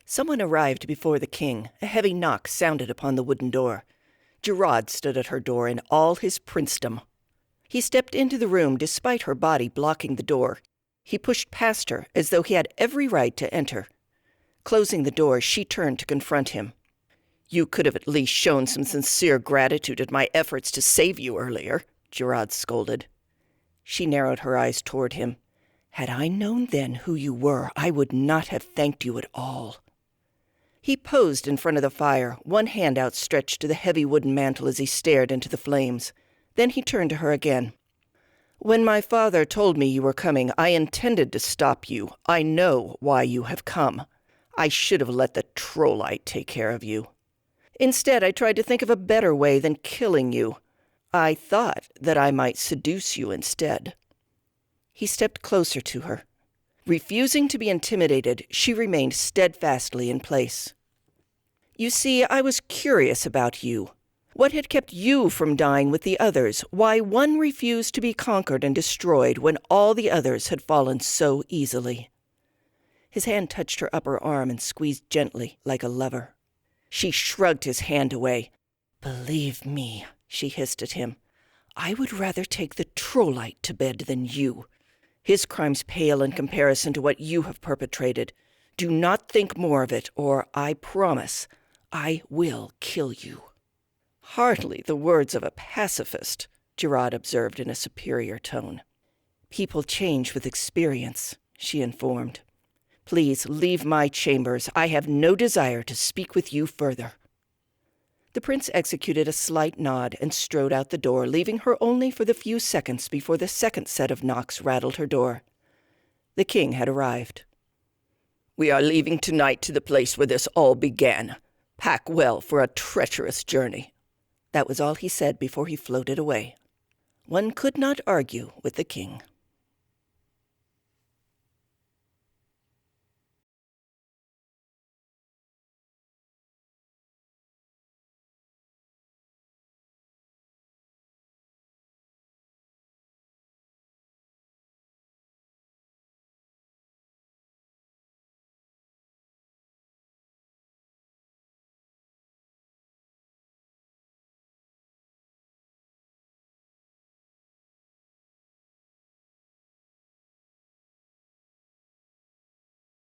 Someone arrived before the king. A heavy knock sounded upon the wooden door. Gerard stood at her door in all his princedom. He stepped into the room despite her body blocking the door. He pushed past her as though he had every right to enter. Closing the door, she turned to confront him. "You could have at least shown some sincere gratitude at my efforts to save you earlier," Gerard scolded. She narrowed her eyes toward him. "Had I known then who you were, I would not have thanked you at all." He posed in front of the fire, one hand outstretched to the heavy wooden mantel as he stared into the flames. Then he turned to her again. "When my father told me you were coming, I intended to stop you. I know why you have come. I should have let the trollite take care of you. Instead, I tried to think of a better way than killing you. I thought that I might seduce you instead." He stepped closer to her. Refusing to be intimidated, she remained steadfastly in place. "You see, I was curious about you. What had kept you from dying with the others? Why one refused to be conquered and destroyed when all the others had fallen so easily?" His hand touched her upper arm and squeezed gently, like a lover. She shrugged his hand away. "Believe me," she hissed at him, "I would rather take the trollite to bed than you. His crimes pale in comparison to what you have perpetrated. Do not think more of it, or I promise I will kill you." "Hardly the words of a pacifist," Gerard observed in a superior tone. "People change with experience," she informed. "Please leave my chambers. I have no desire to speak with you further." The prince executed a slight nod and strode out the door, leaving her only for the few seconds before the second set of knocks rattled her door. The king had arrived. "We are leaving tonight to the place where this all began. Pack well for a treacherous journey." That was all he said before he floated away. One could not argue with the king.